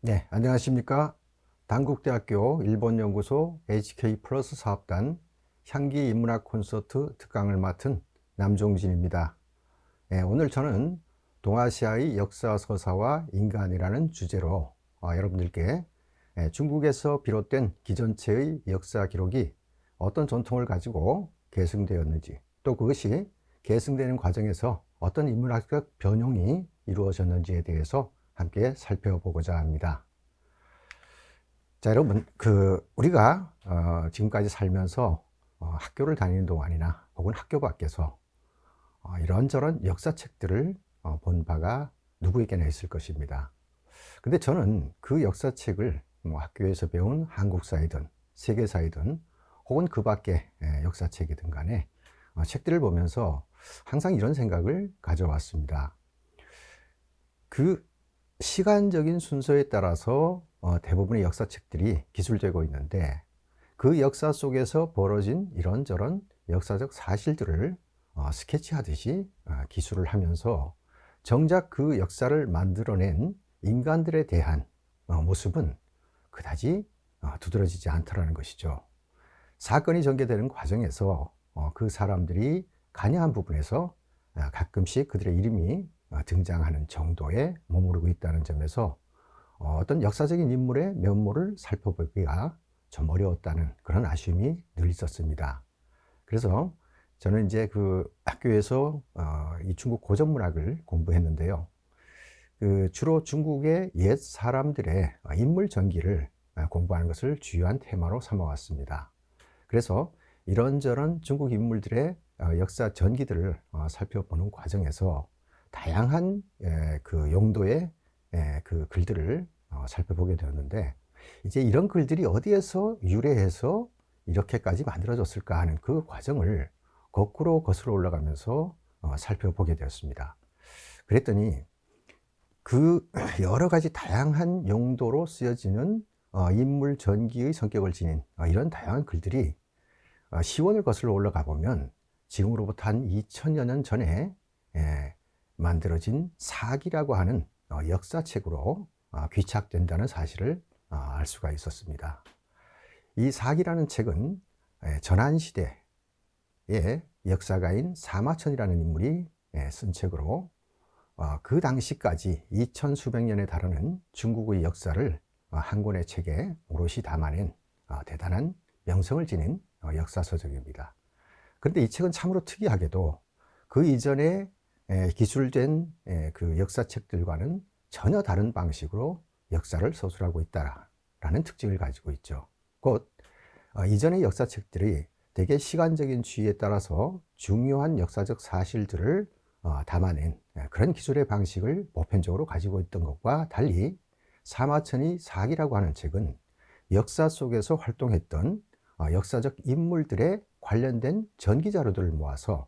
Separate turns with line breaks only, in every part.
네, 안녕하십니까. 단국대학교 일본연구소 HK 플러스 사업단 향기 인문학 콘서트 특강을 맡은 남종진입니다. 네, 오늘 저는 동아시아의 역사 서사와 인간이라는 주제로 여러분들께 중국에서 비롯된 기전체의 역사 기록이 어떤 전통을 가지고 계승되었는지, 또 그것이 계승되는 과정에서 어떤 인문학적 변형이 이루어졌는지에 대해서 함께 살펴보고자 합니다. 자, 여러분, 우리가 지금까지 살면서 학교를 다니는 동안이나 혹은 학교 밖에서 이런저런 역사책들을 본 바가 누구에게나 있을 것입니다. 근데 저는 그 역사책을 뭐 학교에서 배운 한국사이든 세계사이든 혹은 그 밖의 역사책이든 간에 책들을 보면서 항상 이런 생각을 가져왔습니다. 그 시간적인 순서에 따라서 대부분의 역사책들이 기술되고 있는데, 그 역사 속에서 벌어진 이런저런 역사적 사실들을 스케치하듯이 기술을 하면서 정작 그 역사를 만들어낸 인간들에 대한 모습은 그다지 두드러지지 않더라는 것이죠. 사건이 전개되는 과정에서 그 사람들이 관여한 부분에서 가끔씩 그들의 이름이 등장하는 정도에 머무르고 있다는 점에서 어떤 역사적인 인물의 면모를 살펴보기가 좀 어려웠다는 그런 아쉬움이 늘 있었습니다. 그래서 저는 이제 그 학교에서 이 중국 고전문학을 공부했는데요. 주로 중국의 옛 사람들의 인물 전기를 공부하는 것을 주요한 테마로 삼아왔습니다. 그래서 이런저런 중국 인물들의 역사 전기들을 살펴보는 과정에서 다양한 그 용도의 그 글들을 살펴보게 되었는데, 이제 이런 글들이 어디에서 유래해서 이렇게까지 만들어졌을까 하는 그 과정을 거꾸로 거슬러 올라가면서 살펴보게 되었습니다. 그랬더니 그 여러 가지 다양한 용도로 쓰여지는 인물 전기의 성격을 지닌 이런 다양한 글들이 시원을 거슬러 올라가 보면 지금으로부터 한 2000여 년 전에 만들어진 사기라고 하는 역사책으로 귀착된다는 사실을 알 수가 있었습니다. 이 사기라는 책은 전한시대의 역사가인 사마천이라는 인물이 쓴 책으로 그 당시까지 2000수백 년에 달하는 중국의 역사를 한 권의 책에 오롯이 담아낸 대단한 명성을 지닌 역사서적입니다. 그런데 이 책은 참으로 특이하게도 그 이전에 기술된 그 역사책들과는 전혀 다른 방식으로 역사를 서술하고 있다라는 특징을 가지고 있죠. 곧 이전의 역사책들이 대개 시간적인 주의에 따라서 중요한 역사적 사실들을 담아낸 그런 기술의 방식을 보편적으로 가지고 있던 것과 달리 사마천이 사기라고 하는 책은 역사 속에서 활동했던 역사적 인물들의 관련된 전기 자료들을 모아서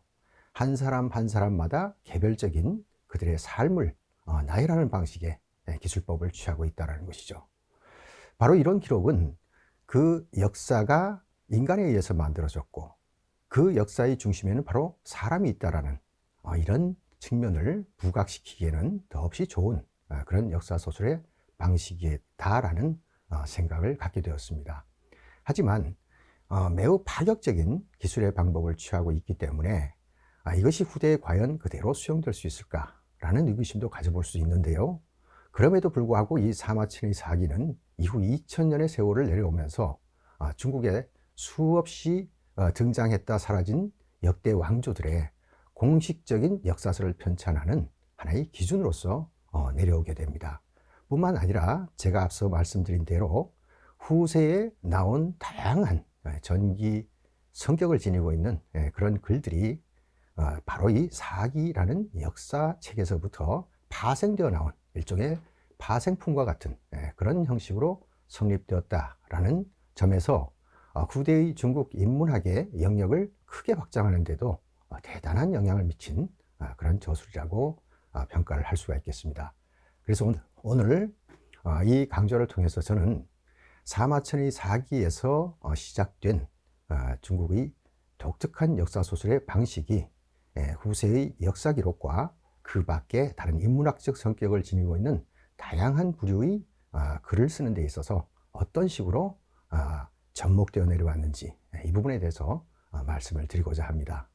한 사람 한 사람마다 개별적인 그들의 삶을 나열하는 방식의 기술법을 취하고 있다는 것이죠. 바로 이런 기록은 그 역사가 인간에 의해서 만들어졌고 그 역사의 중심에는 바로 사람이 있다라는 이런 측면을 부각시키기에는 더없이 좋은 그런 역사소설의 방식이다라는 생각을 갖게 되었습니다. 하지만 매우 파격적인 기술의 방법을 취하고 있기 때문에 이것이 후대에 과연 그대로 수용될 수 있을까라는 의구심도 가져볼 수 있는데요. 그럼에도 불구하고 이 사마천의 사기는 이후 2000년의 세월을 내려오면서 중국에 수없이 등장했다 사라진 역대 왕조들의 공식적인 역사서를 편찬하는 하나의 기준으로서 내려오게 됩니다. 뿐만 아니라 제가 앞서 말씀드린 대로 후세에 나온 다양한 전기 성격을 지니고 있는 그런 글들이 바로 이 사기라는 역사책에서부터 파생되어 나온 일종의 파생품과 같은 그런 형식으로 성립되었다라는 점에서 후대의 중국 인문학의 영역을 크게 확장하는 데도 대단한 영향을 미친 그런 저술이라고 평가를 할 수가 있겠습니다. 그래서 오늘 이 강좌를 통해서 저는 사마천의 사기에서 시작된 중국의 독특한 역사소설의 방식이 후세의 역사 기록과 그 밖에 다른 인문학적 성격을 지니고 있는 다양한 부류의 글을 쓰는 데 있어서 어떤 식으로 접목되어 내려왔는지 이 부분에 대해서 말씀을 드리고자 합니다.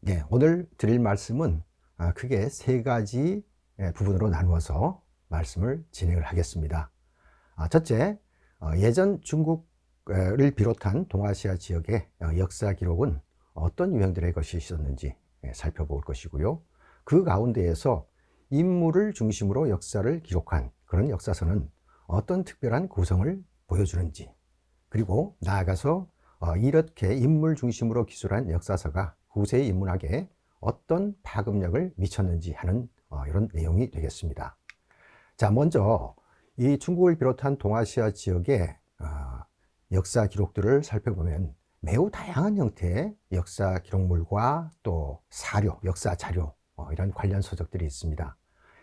네, 오늘 드릴 말씀은 크게 세 가지 부분으로 나누어서 말씀을 진행을 하겠습니다. 첫째, 예전 중국을 비롯한 동아시아 지역의 역사 기록은 어떤 유형들의 것이 있었는지 살펴볼 것이고요. 그 가운데에서 인물을 중심으로 역사를 기록한 그런 역사서는 어떤 특별한 구성을 보여주는지, 그리고 나아가서 이렇게 인물 중심으로 기술한 역사서가 후세의 인문학에 어떤 파급력을 미쳤는지 하는 이런 내용이 되겠습니다. 자, 먼저 이 중국을 비롯한 동아시아 지역의 역사 기록들을 살펴보면 매우 다양한 형태의 역사 기록물과 또 사료, 역사 자료 이런 관련 서적들이 있습니다.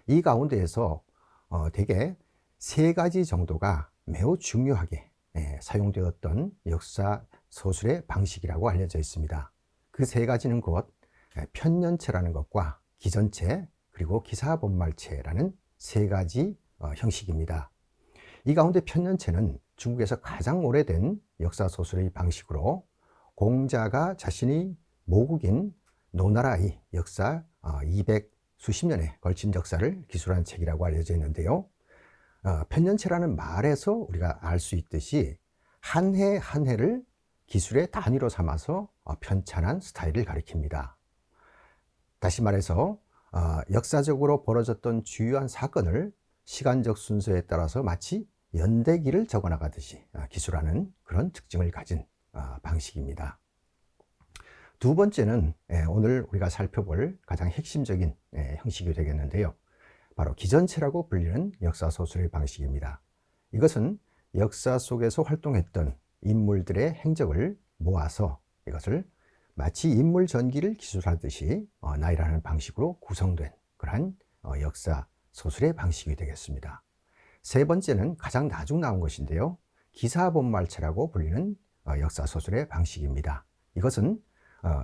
이 가운데에서 대개 세 가지 정도가 매우 중요하게 사용되었던 역사 서술의 방식이라고 알려져 있습니다. 그 세 가지는 곧 편년체라는 것과 기전체 그리고 기사본말체라는 세 가지 형식입니다. 이 가운데 편년체는 중국에서 가장 오래된 역사 소설의 방식으로 공자가 자신이 모국인 노나라의 역사 200 수십 년에 걸친 역사를 기술한 책이라고 알려져 있는데요. 편년체라는 말에서 우리가 알 수 있듯이 한 해 한 해를 기술의 단위로 삼아서 편찬한 스타일을 가리킵니다. 다시 말해서 역사적으로 벌어졌던 주요한 사건을 시간적 순서에 따라서 마치 연대기를 적어나가듯이 기술하는 그런 특징을 가진 방식입니다. 두 번째는 오늘 우리가 살펴볼 가장 핵심적인 형식이 되겠는데요. 바로 기전체라고 불리는 역사소설의 방식입니다. 이것은 역사 속에서 활동했던 인물들의 행적을 모아서 이것을 마치 인물 전기를 기술하듯이 나열하는 방식으로 구성된 그러한 역사 소설의 방식이 되겠습니다. 세 번째는 가장 나중 나온 것인데요. 기사본말체라고 불리는 역사 소설의 방식입니다. 이것은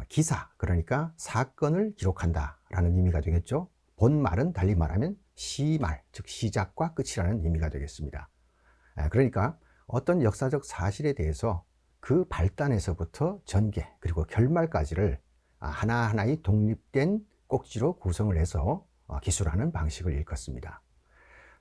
기사, 그러니까 사건을 기록한다라는 의미가 되겠죠. 본말은 달리 말하면 시말, 즉 시작과 끝이라는 의미가 되겠습니다. 그러니까 어떤 역사적 사실에 대해서 그 발단에서부터 전개 그리고 결말까지를 하나하나의 독립된 꼭지로 구성을 해서 기술하는 방식을 일컫습니다.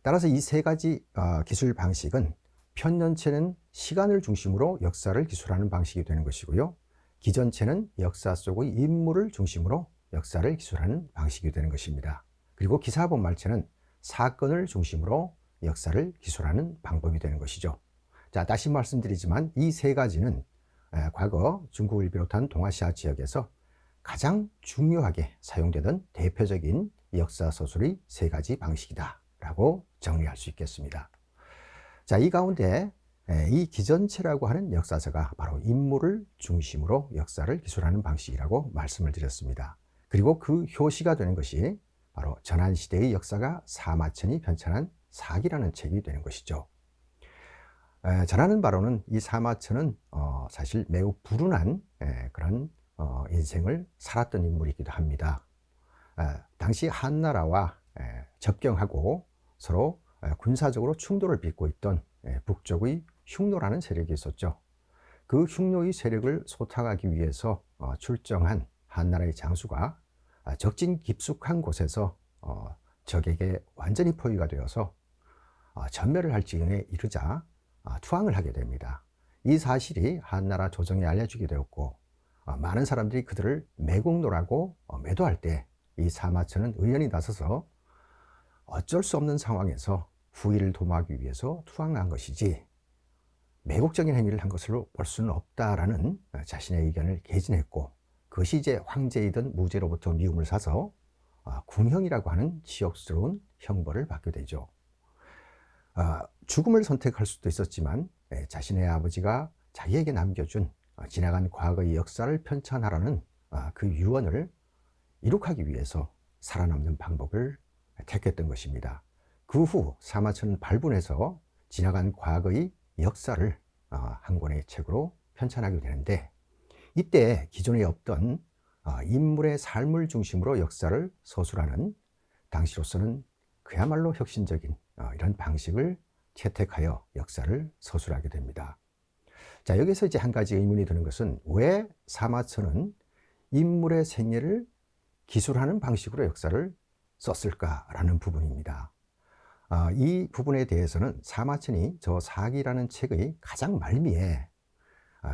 따라서 이 세 가지 기술 방식은 편년체는 시간을 중심으로 역사를 기술하는 방식이 되는 것이고요. 기전체는 역사 속의 인물을 중심으로 역사를 기술하는 방식이 되는 것입니다. 그리고 기사본말체는 사건을 중심으로 역사를 기술하는 방법이 되는 것이죠. 자, 다시 말씀드리지만 이 세 가지는 과거 중국을 비롯한 동아시아 지역에서 가장 중요하게 사용되던 대표적인 역사 소설의 세 가지 방식이다 라고 정리할 수 있겠습니다. 자, 이 가운데 이 기전체라고 하는 역사서가 바로 인물을 중심으로 역사를 기술하는 방식이라고 말씀을 드렸습니다. 그리고 그 효시가 되는 것이 바로 전한시대의 역사가 사마천이 편찬한 사기라는 책이 되는 것이죠. 전하는 바로는 이 사마천은 사실 매우 불운한 그런 인생을 살았던 인물이기도 합니다. 당시 한나라와 접경하고 서로 군사적으로 충돌을 빚고 있던 북쪽의 흉노라는 세력이 있었죠. 그 흉노의 세력을 소탕하기 위해서 출정한 한나라의 장수가 적진 깊숙한 곳에서 적에게 완전히 포위가 되어서 전멸을 할 지경에 이르자 투항을 하게 됩니다. 이 사실이 한나라 조정에 알려지게 되었고 많은 사람들이 그들을 매국노라고 매도할 때 이 사마천은 의연히 나서서 어쩔 수 없는 상황에서 후위를 도모하기 위해서 투항한 것이지 매국적인 행위를 한 것으로 볼 수는 없다라는 자신의 의견을 개진했고, 그것이 이제 황제이든 무제로부터 미움을 사서 궁형이라고 하는 치욕스러운 형벌을 받게 되죠. 죽음을 선택할 수도 있었지만 자신의 아버지가 자기에게 남겨준 지나간 과거의 역사를 편찬하라는 그 유언을 이룩하기 위해서 살아남는 방법을 택했던 것입니다. 그 후 사마천은 발본해서 지나간 과거의 역사를 한 권의 책으로 편찬하게 되는데, 이때 기존에 없던 인물의 삶을 중심으로 역사를 서술하는 당시로서는 그야말로 혁신적인 이런 방식을 채택하여 역사를 서술하게 됩니다. 자, 여기서 이제 한 가지 의문이 드는 것은 왜 사마천은 인물의 생애를 기술하는 방식으로 역사를 썼을까라는 부분입니다. 이 부분에 대해서는 사마천이 저 사기라는 책의 가장 말미에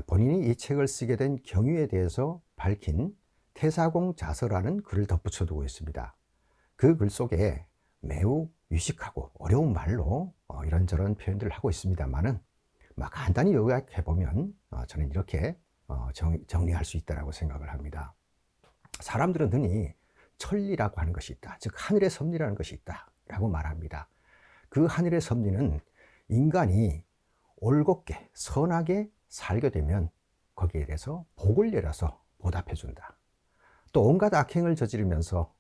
본인이 이 책을 쓰게 된 경위에 대해서 밝힌 태사공 자서라는 글을 덧붙여 두고 있습니다. 그 글 속에 매우 유식하고 어려운 말로 이런저런 표현들을 하고 있습니다만은 간단히 요약해 보면 저는 이렇게 정리할 수 있다고 생각을 합니다. 사람들은 흔히 천리라고 하는 것이 있다, 즉 하늘의 섭리라는 것이 있다라고 말합니다. 그 하늘의 섭리는 인간이 올곧게 선하게 살게 되면 거기에 대해서 복을 내려서 보답해 준다. 또 온갖 악행을 저지르면서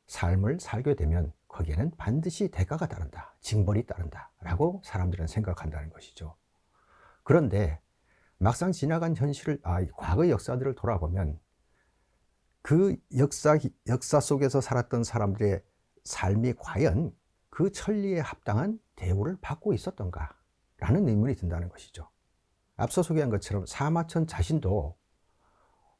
삶을 살게 되면 거기에는 반드시 대가가 따른다, 징벌이 따른다 라고 사람들은 생각한다는 것이죠. 그런데 막상 지나간 현실을, 과거의 역사들을 돌아보면 그 역사 속에서 살았던 사람들의 삶이 과연 그 천리에 합당한 대우를 받고 있었던가 라는 의문이 든다는 것이죠. 앞서 소개한 것처럼 사마천 자신도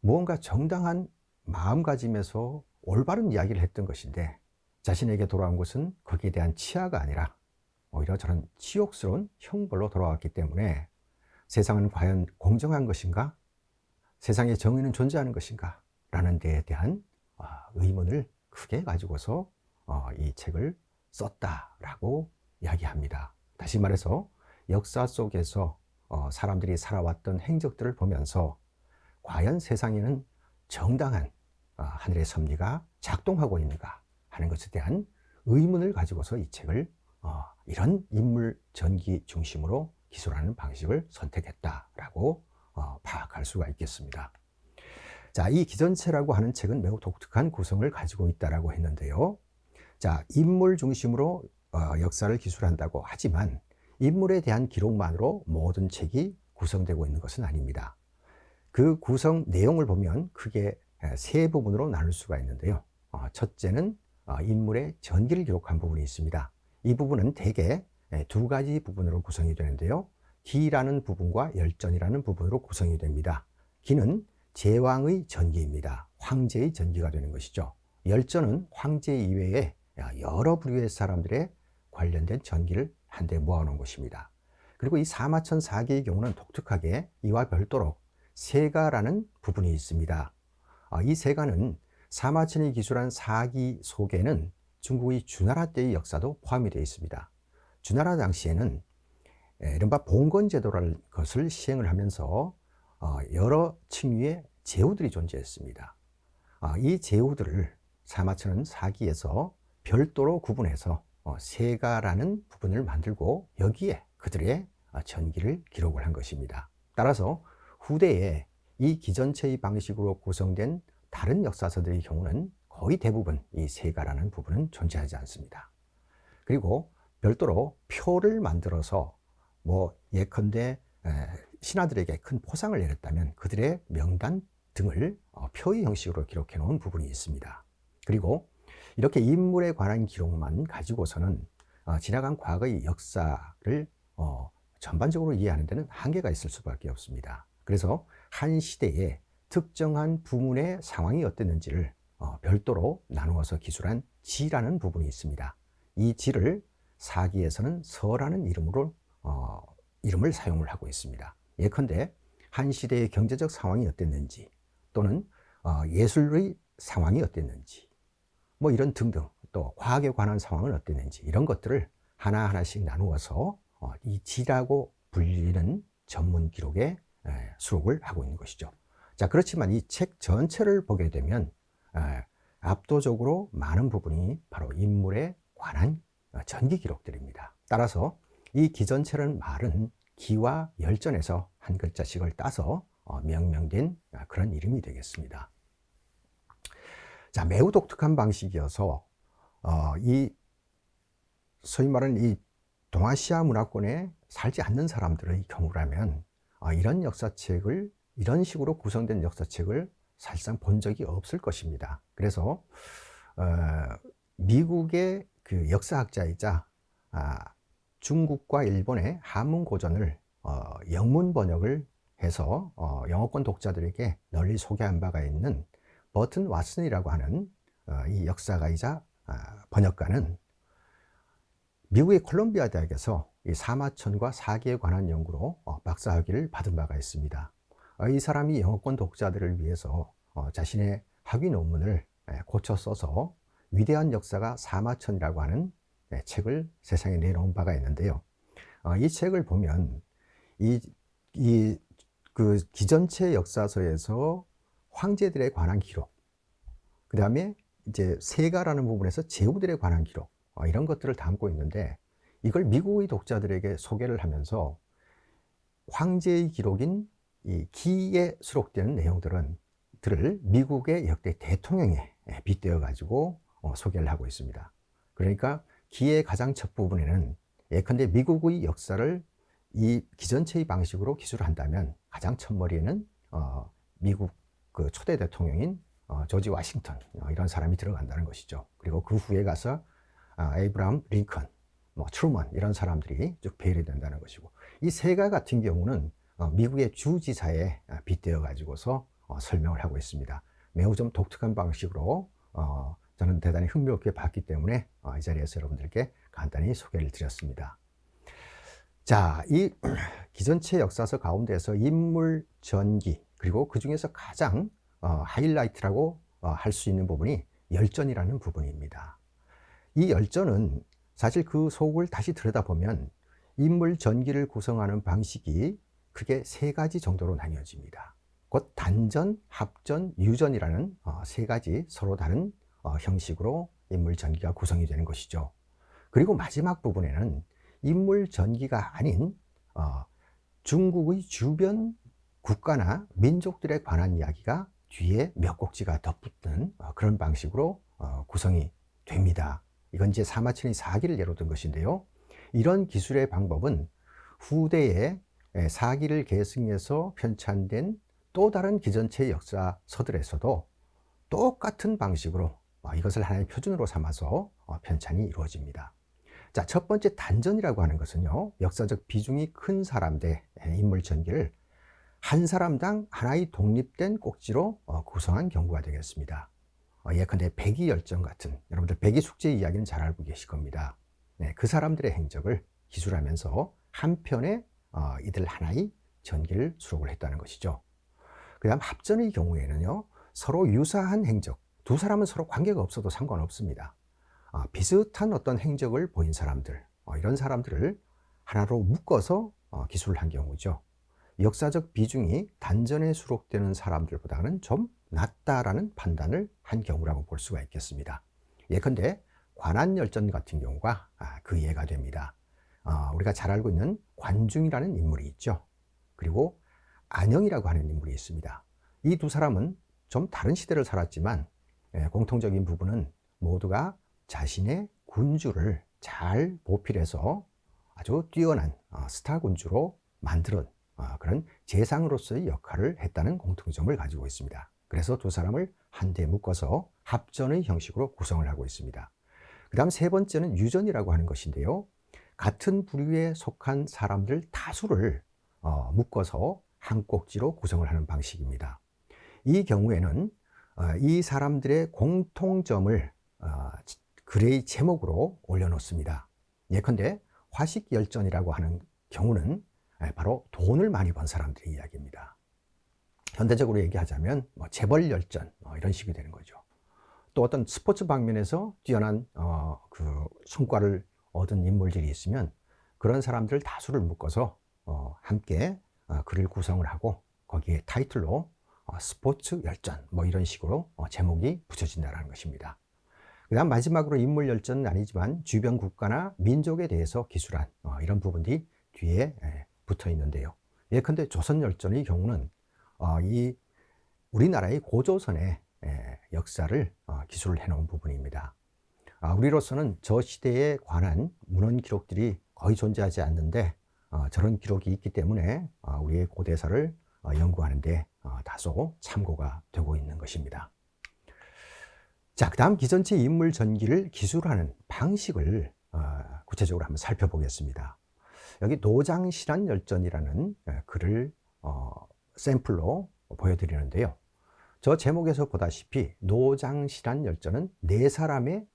무언가 정당한 마음가짐에서 올바른 이야기를 했던 것인데 자신에게 돌아온 것은 거기에 대한 치하가 아니라 오히려 저런 치욕스러운 형벌로 돌아왔기 때문에 세상은 과연 공정한 것인가? 세상에 정의는 존재하는 것인가? 라는 데에 대한 의문을 크게 가지고서 이 책을 썼다라고 이야기합니다. 다시 말해서 역사 속에서 사람들이 살아왔던 행적들을 보면서 과연 세상에는 정당한 하늘의 섭리가 작동하고 있는가 하는 것에 대한 의문을 가지고서 이 책을 이런 인물 전기 중심으로 기술하는 방식을 선택했다라고 파악할 수가 있겠습니다. 자, 이 기전체라고 하는 책은 매우 독특한 구성을 가지고 있다라고 했는데요. 자, 인물 중심으로 역사를 기술한다고 하지만 인물에 대한 기록만으로 모든 책이 구성되고 있는 것은 아닙니다. 그 구성 내용을 보면 크게 세 부분으로 나눌 수가 있는데요. 첫째는 인물의 전기를 기록한 부분이 있습니다. 이 부분은 대개 두 가지 부분으로 구성이 되는데요. 기라는 부분과 열전이라는 부분으로 구성이 됩니다. 기는 제왕의 전기입니다. 황제의 전기가 되는 것이죠. 열전은 황제 이외에 여러 부류의 사람들의 관련된 전기를 한데 모아놓은 것입니다. 그리고 이 사마천 사기의 경우는 독특하게 이와 별도로 세가라는 부분이 있습니다. 이 세가는 사마천이 기술한 사기 속에는 중국의 주나라 때의 역사도 포함이 되어 있습니다. 주나라 당시에는 이른바 봉건제도라는 것을 시행을 하면서 여러 층위의 제후들이 존재했습니다. 이 제후들을 사마천은 사기에서 별도로 구분해서 세가라는 부분을 만들고 여기에 그들의 전기를 기록을 한 것입니다. 따라서 후대에 이 기전체의 방식으로 구성된 다른 역사서들의 경우는 거의 대부분 이 세가라는 부분은 존재하지 않습니다. 그리고 별도로 표를 만들어서 예컨대 신하들에게 큰 포상을 내렸다면 그들의 명단 등을 표의 형식으로 기록해 놓은 부분이 있습니다. 그리고 이렇게 인물에 관한 기록만 가지고서는 지나간 과거의 역사를 전반적으로 이해하는 데는 한계가 있을 수밖에 없습니다. 그래서 한 시대에 특정한 부문의 상황이 어땠는지를 별도로 나누어서 기술한 지라는 부분이 있습니다. 이 지를 사기에서는 서라는 이름을 사용을 하고 있습니다. 예컨대 한 시대의 경제적 상황이 어땠는지 또는 예술의 상황이 어땠는지 이런 등등, 또 과학에 관한 상황은 어땠는지 이런 것들을 하나하나씩 나누어서 이 지라고 불리는 전문 기록에 수록을 하고 있는 것이죠. 자, 그렇지만 이 책 전체를 보게 되면 압도적으로 많은 부분이 바로 인물에 관한 전기 기록들입니다. 따라서 이 기전체라는 말은 기와 열전에서 한 글자씩을 따서 명명된 그런 이름이 되겠습니다. 자, 매우 독특한 방식이어서 소위 말하는 이 동아시아 문화권에 살지 않는 사람들의 경우라면 이런 역사책을, 이런 식으로 구성된 역사책을 사실상 본 적이 없을 것입니다. 그래서 미국의 그 역사학자이자 중국과 일본의 한문 고전을 영문 번역을 해서 영어권 독자들에게 널리 소개한 바가 있는 버튼 왓슨이라고 하는 이 역사가이자 번역가는 미국의 콜롬비아 대학에서 이 사마천과 사기에 관한 연구로 박사학위를 받은 바가 있습니다. 이 사람이 영어권 독자들을 위해서 자신의 학위 논문을 고쳐 써서 위대한 역사가 사마천이라고 하는 책을 세상에 내놓은 바가 있는데요. 이 책을 보면 그 기전체 역사서에서 황제들에 관한 기록, 그 다음에 이제 세가라는 부분에서 제후들에 관한 기록, 이런 것들을 담고 있는데, 이걸 미국의 독자들에게 소개를 하면서 황제의 기록인 이 기에 수록되는 내용들을 미국의 역대 대통령에 빗대어 가지고 소개를 하고 있습니다. 그러니까 기의 가장 첫 부분에는 예컨대 미국의 역사를 이 기전체의 방식으로 기술을 한다면 가장 첫머리에는 미국 그 초대 대통령인 조지 워싱턴, 이런 사람이 들어간다는 것이죠. 그리고 그 후에 가서 에이브라함 링컨, 트루먼, 이런 사람들이 쭉 배열이 된다는 것이고, 이 세가 같은 경우는 미국의 주지사에 빗대어 가지고서 설명을 하고 있습니다. 매우 좀 독특한 방식으로 저는 대단히 흥미롭게 봤기 때문에 이 자리에서 여러분들께 간단히 소개를 드렸습니다. 자, 이 기전체 역사서 가운데서 인물 전기, 그리고 그 중에서 가장 하이라이트라고 할 수 있는 부분이 열전이라는 부분입니다. 이 열전은 사실 그 속을 다시 들여다보면 인물 전기를 구성하는 방식이 크게 세 가지 정도로 나뉘어집니다. 곧 단전, 합전, 유전이라는 세 가지 서로 다른 형식으로 인물 전기가 구성이 되는 것이죠. 그리고 마지막 부분에는 인물 전기가 아닌 중국의 주변 국가나 민족들에 관한 이야기가 뒤에 몇 곡지가 덧붙는 그런 방식으로 구성이 됩니다. 이건 이제 사마천의 사기를 예로 든 것인데요. 이런 기술의 방법은 후대에 사기를 계승해서 편찬된 또 다른 기전체 역사서들에서도 똑같은 방식으로 이것을 하나의 표준으로 삼아서 편찬이 이루어집니다. 자, 첫 번째 단전이라고 하는 것은요, 역사적 비중이 큰 사람들의 인물 전기를 한 사람당 하나의 독립된 꼭지로 구성한 경우가 되겠습니다. 예컨대 백이열전 같은, 여러분들 백이숙제 이야기는 잘 알고 계실 겁니다. 그 사람들의 행적을 기술하면서 한 편에 이들 하나의 전기를 수록을 했다는 것이죠. 그 다음 합전의 경우에는요, 서로 유사한 행적, 두 사람은 서로 관계가 없어도 상관없습니다. 비슷한 어떤 행적을 보인 사람들, 이런 사람들을 하나로 묶어서 기술을 한 경우죠. 역사적 비중이 단전에 수록되는 사람들보다는 좀 낮다라는 판단을 한 경우라고 볼 수가 있겠습니다. 예컨대 관안열전 같은 경우가 그 예가 됩니다. 우리가 잘 알고 있는 관중이라는 인물이 있죠. 그리고 안영이라고 하는 인물이 있습니다. 이 두 사람은 좀 다른 시대를 살았지만 공통적인 부분은 모두가 자신의 군주를 잘 보필해서 아주 뛰어난 스타 군주로 만드는 그런 재상으로서의 역할을 했다는 공통점을 가지고 있습니다. 그래서 두 사람을 한데 묶어서 합전의 형식으로 구성을 하고 있습니다. 그 다음 세 번째는 유전이라고 하는 것인데요. 같은 부류에 속한 사람들 다수를 묶어서 한 꼭지로 구성을 하는 방식입니다. 이 경우에는 이 사람들의 공통점을 글의 제목으로 올려놓습니다. 예컨대 화식열전이라고 하는 경우는 바로 돈을 많이 번 사람들의 이야기입니다. 현대적으로 얘기하자면 재벌열전, 이런 식이 되는 거죠. 또 어떤 스포츠 방면에서 뛰어난 그 성과를 얻은 인물들이 있으면 그런 사람들 다수를 묶어서 함께 글을 구성을 하고 거기에 타이틀로 스포츠 열전, 이런 식으로 제목이 붙여진다는 것입니다. 그 다음 마지막으로 인물 열전은 아니지만 주변 국가나 민족에 대해서 기술한 이런 부분들이 뒤에 붙어 있는데요. 예컨대 조선열전의 경우는 이 우리나라의 고조선의 역사를 기술을 해놓은 부분입니다. 우리로서는 저 시대에 관한 문헌 기록들이 거의 존재하지 않는데 저런 기록이 있기 때문에 우리의 고대사를 연구하는 데 다소 참고가 되고 있는 것입니다. 자, 그 다음 기전체 인물 전기를 기술하는 방식을 구체적으로 한번 살펴보겠습니다. 여기 노장실환열전이라는 글을 샘플로 보여드리는데요. 저 제목에서 보다시피 노장실환열전은 4사람의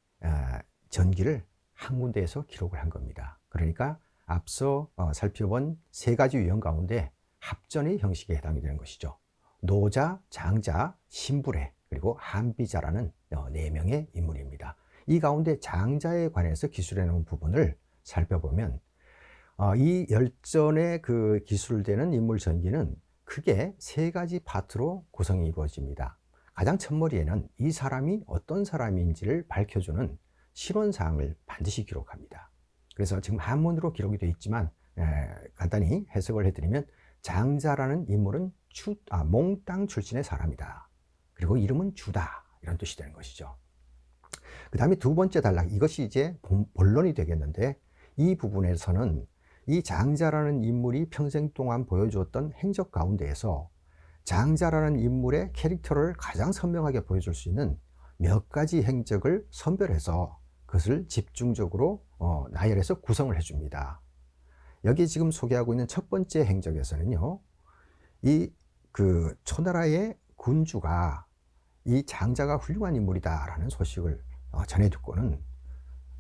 전기를 한 군데에서 기록을 한 겁니다. 그러니까 앞서 살펴본 3가지 유형 가운데 합전의 형식에 해당이 되는 것이죠. 노자, 장자, 신불해, 그리고 한비자라는 4명의 인물입니다. 이 가운데 장자에 관해서 기술해 놓은 부분을 살펴보면 이 열전에 그 기술되는 인물 전기는 크게 3가지 파트로 구성이 이루어집니다. 가장 첫머리에는 이 사람이 어떤 사람인지를 밝혀주는 실원사항을 반드시 기록합니다. 그래서 지금 한문으로 기록이 되어 있지만 간단히 해석을 해드리면 장자라는 인물은 몽땅 출신의 사람이다. 그리고 이름은 주다. 이런 뜻이 되는 것이죠. 그 다음에 2번째 단락, 이것이 이제 본론이 되겠는데 이 부분에서는 이 장자라는 인물이 평생 동안 보여주었던 행적 가운데에서 장자라는 인물의 캐릭터를 가장 선명하게 보여줄 수 있는 몇 가지 행적을 선별해서 그것을 집중적으로 나열해서 구성을 해줍니다. 여기 지금 소개하고 있는 첫 번째 행적에서는요, 이 초나라의 군주가 이 장자가 훌륭한 인물이다라는 소식을 전해 듣고는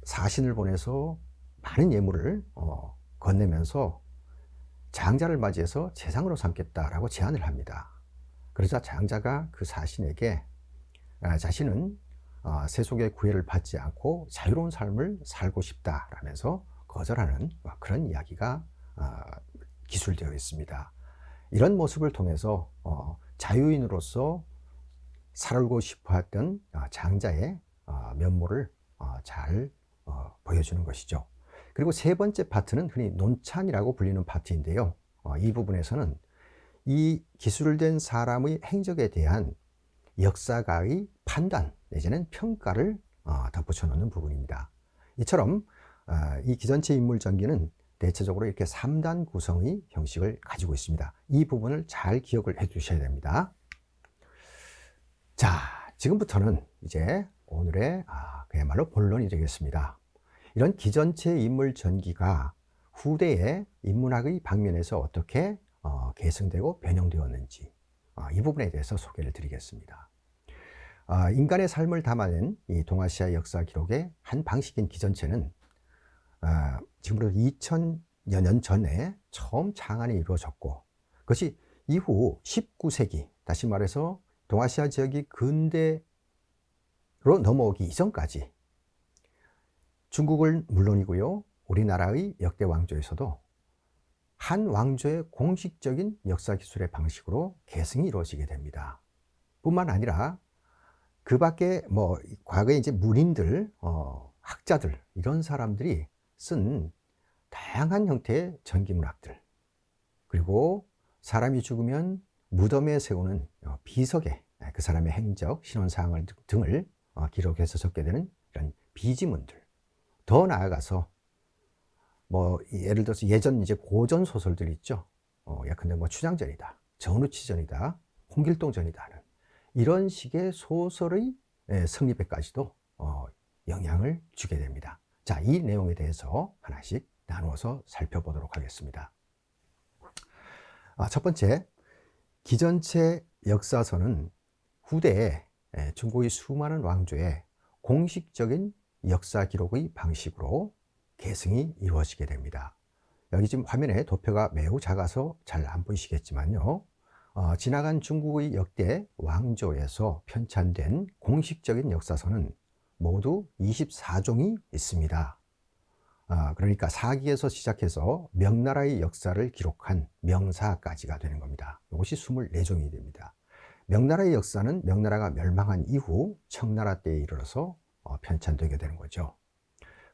사신을 보내서 많은 예물을 건네면서 장자를 맞이해서 재상으로 삼겠다라고 제안을 합니다. 그러자 장자가 그 사신에게 자신은 세속의 구애를 받지 않고 자유로운 삶을 살고 싶다라면서 거절하는 그런 이야기가 기술되어 있습니다. 이런 모습을 통해서 자유인으로서 살고 싶어 했던 장자의 면모를 잘 보여주는 것이죠. 그리고 3번째 파트는 흔히 논찬이라고 불리는 파트인데요. 이 부분에서는 이 기술된 사람의 행적에 대한 역사가의 판단 내지는 평가를 덧붙여 놓는 부분입니다. 이처럼 이 기전체 인물 전기는 대체적으로 이렇게 3단 구성의 형식을 가지고 있습니다. 이 부분을 잘 기억을 해 두셔야 됩니다. 자, 지금부터는 이제 오늘의 그야말로 본론이 되겠습니다. 이런 기전체 인물 전기가 후대의 인문학의 방면에서 어떻게 계승되고 변형되었는지 이 부분에 대해서 소개를 드리겠습니다. 인간의 삶을 담아낸 이 동아시아 역사 기록의 한 방식인 기전체는 지금부터 2000여 년 전에 처음 창안이 이루어졌고 그것이 이후 19세기, 다시 말해서 동아시아 지역이 근대로 넘어오기 이전까지 중국은 물론이고요, 우리나라의 역대 왕조에서도 한 왕조의 공식적인 역사 기술의 방식으로 계승이 이루어지게 됩니다. 뿐만 아니라 그 밖에 과거에 이제 문인들, 학자들, 이런 사람들이 쓴 다양한 형태의 전기문학들, 그리고 사람이 죽으면 무덤에 세우는 비석에 그 사람의 행적, 신원사항을 등을 기록해서 적게 되는 이런 비지문들, 더 나아가서 예를 들어서 예전 이제 고전 소설들 있죠. 예컨대 추장전이다, 전우치전이다, 홍길동전이다 하는 이런 식의 소설의 성립에까지도 영향을 주게 됩니다. 자, 이 내용에 대해서 하나씩 나누어서 살펴보도록 하겠습니다. 첫 번째, 기전체 역사서는 후대에 중국의 수많은 왕조의 공식적인 역사 기록의 방식으로 계승이 이루어지게 됩니다. 여기 지금 화면에 도표가 매우 작아서 잘 안 보이시겠지만요, 지나간 중국의 역대 왕조에서 편찬된 공식적인 역사서는 모두 24종이 있습니다. 그러니까 사기에서 시작해서 명나라의 역사를 기록한 명사까지가 되는 겁니다. 이것이 24종이 됩니다. 명나라의 역사는 명나라가 멸망한 이후 청나라 때에 이르러서 편찬되게 되는 거죠.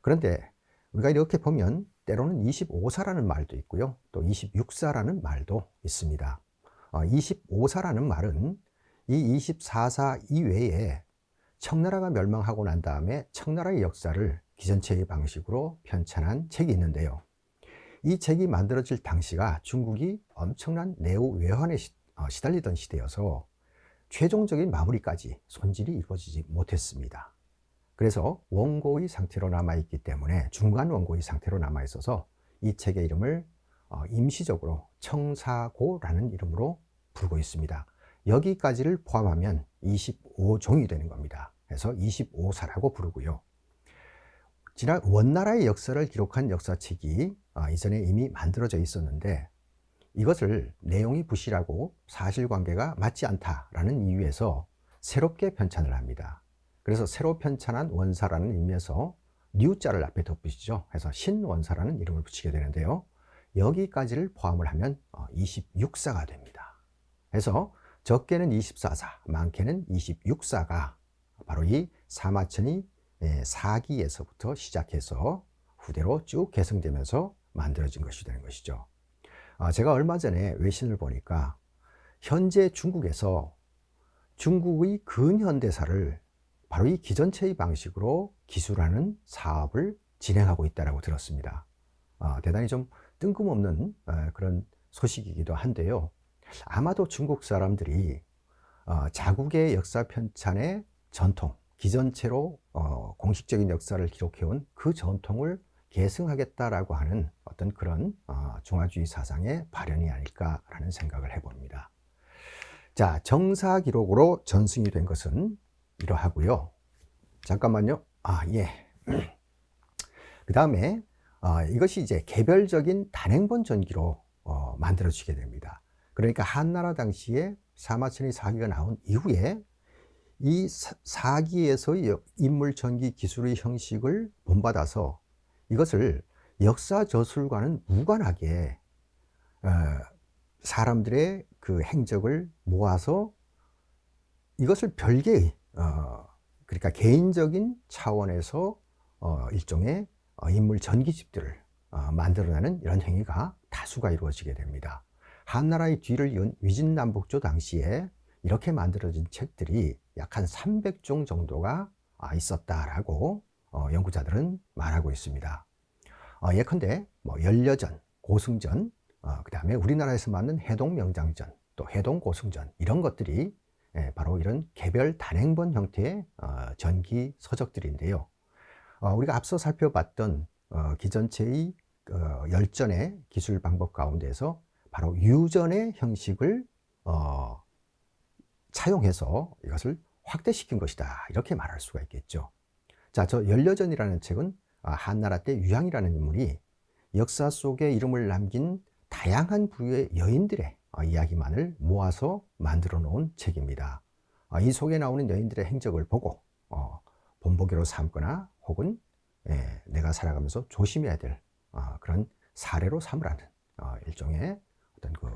그런데 우리가 이렇게 보면 때로는 25사라는 말도 있고요, 또 26사라는 말도 있습니다. 25사라는 말은 이 24사 이외에 청나라가 멸망하고 난 다음에 청나라의 역사를 기전체의 방식으로 편찬한 책이 있는데요. 이 책이 만들어질 당시가 중국이 엄청난 내후 외환에 시달리던 시대여서 최종적인 마무리까지 손질이 이루어지지 못했습니다. 그래서 원고의 상태로 남아있기 때문에 중간 원고의 상태로 남아있어서 이 책의 이름을 임시적으로 청사고라는 이름으로 부르고 있습니다. 여기까지를 포함하면 25종이 되는 겁니다. 그래서 25사라고 부르고요. 지난 원나라의 역사를 기록한 역사책이 이전에 이미 만들어져 있었는데 이것을 내용이 부실하고 사실관계가 맞지 않다라는 이유에서 새롭게 편찬을 합니다. 그래서 새로 편찬한 원사라는 의미에서 뉴자를 앞에 덧붙이죠. 그래서 신원사라는 이름을 붙이게 되는데요. 여기까지를 포함을 하면 26사가 됩니다. 그래서 적게는 24사, 많게는 26사가 바로 이 사마천이 사기에서부터 시작해서 후대로 쭉 계승되면서 만들어진 것이 되는 것이죠. 제가 얼마 전에 외신을 보니까 현재 중국에서 중국의 근현대사를 바로 이 기전체의 방식으로 기술하는 사업을 진행하고 있다고 들었습니다. 대단히 좀 뜬금없는 그런 소식이기도 한데요. 아마도 중국 사람들이 자국의 역사 편찬의 전통, 기전체로 공식적인 역사를 기록해온 그 전통을 계승하겠다라고 하는 어떤 그런 중화주의 사상의 발현이 아닐까라는 생각을 해봅니다. 자, 정사 기록으로 전승이 된 것은 이러하고요. 잠깐만요. 예. 그 다음에 이것이 이제 개별적인 단행본 전기로 만들어지게 됩니다. 그러니까 한나라 당시에 사마천의 사기가 나온 이후에 이 사기에서의 인물 전기 기술의 형식을 본받아서 이것을 역사 저술과는 무관하게 사람들의 그 행적을 모아서 이것을 별개의 그러니까 개인적인 차원에서 일종의 인물 전기집들을 만들어내는 이런 행위가 다수가 이루어지게 됩니다. 한나라의 뒤를 이은 위진남북조 당시에 이렇게 만들어진 책들이 약 한 300종 정도가 있었다라고 연구자들은 말하고 있습니다. 예컨대 연려전, 고승전, 그 다음에 우리나라에서 만든 해동명장전, 또 해동고승전 이런 것들이 바로 이런 개별 단행본 형태의 전기 서적들인데요. 우리가 앞서 살펴봤던 기전체의 열전의 기술 방법 가운데서 바로 유전의 형식을 차용해서 이것을 확대시킨 것이다 이렇게 말할 수가 있겠죠. 자, 저 연려전이라는 책은 한나라 때 유향이라는 인물이 역사 속에 이름을 남긴 다양한 부류의 여인들의 이야기만을 모아서 만들어 놓은 책입니다. 이 속에 나오는 여인들의 행적을 보고 본보기로 삼거나 혹은 내가 살아가면서 조심해야 될 그런 사례로 삼으라는 일종의 어떤 그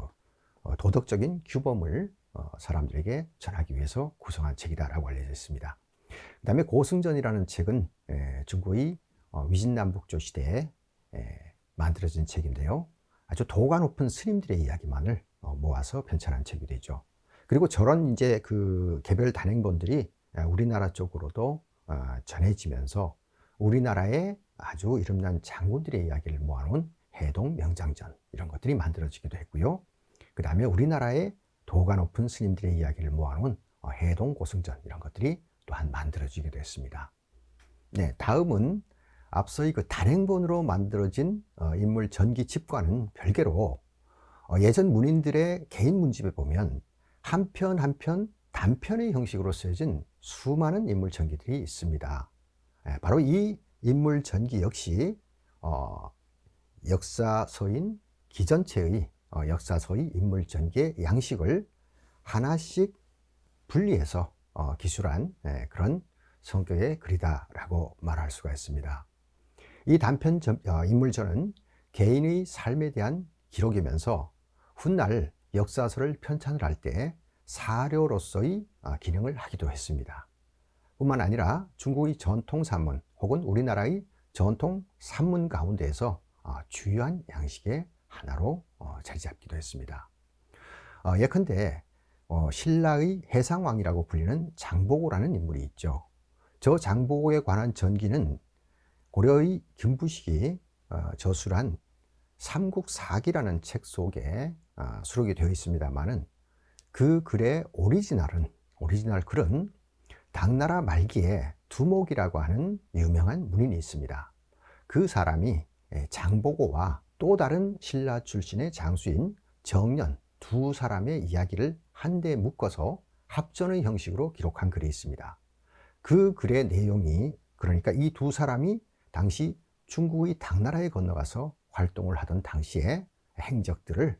도덕적인 규범을 사람들에게 전하기 위해서 구성한 책이다라고 알려져 있습니다. 그 다음에 고승전이라는 책은 중국의 위진남북조 시대에 만들어진 책인데요. 아주 도가 높은 스님들의 이야기만을 모아서 편찬한 책이 되죠. 그리고 저런 이제 그 개별 단행본들이 우리나라 쪽으로도 전해지면서 우리나라의 아주 이름난 장군들의 이야기를 모아놓은 해동 명장전 이런 것들이 만들어지기도 했고요. 그 다음에 우리나라의 도가 높은 스님들의 이야기를 모아놓은 해동 고승전 이런 것들이 또한 만들어지기도 했습니다. 네, 다음은 앞서의 그 단행본으로 만들어진 인물 전기집과는 별개로 예전 문인들의 개인 문집에 보면 한 편 한 편 단편의 형식으로 쓰여진 수많은 인물 전기들이 있습니다. 바로 이 인물 전기 역시 역사서인 기전체의 역사서의 인물 전기의 양식을 하나씩 분리해서 기술한 그런 성격의 글이다라고 말할 수가 있습니다. 이 단편 인물전은 개인의 삶에 대한 기록이면서 훗날 역사서를 편찬을 할 때 사료로서의 기능을 하기도 했습니다. 뿐만 아니라 중국의 전통 산문 혹은 우리나라의 전통 산문 가운데에서 주요한 양식의 하나로 자리 잡기도 했습니다. 예컨대 신라의 해상왕이라고 불리는 장보고라는 인물이 있죠. 저 장보고에 관한 전기는 고려의 김부식이 저술한 삼국사기라는 책 속에 수록이 되어 있습니다만은 그 글의 오리지널 글은 당나라 말기에 두목이라고 하는 유명한 문인이 있습니다. 그 사람이 장보고와 또 다른 신라 출신의 장수인 정년 두 사람의 이야기를 한데 묶어서 합전의 형식으로 기록한 글이 있습니다. 그 글의 내용이, 그러니까 이 두 사람이 당시 중국의 당나라에 건너가서 활동을 하던 당시의 행적들을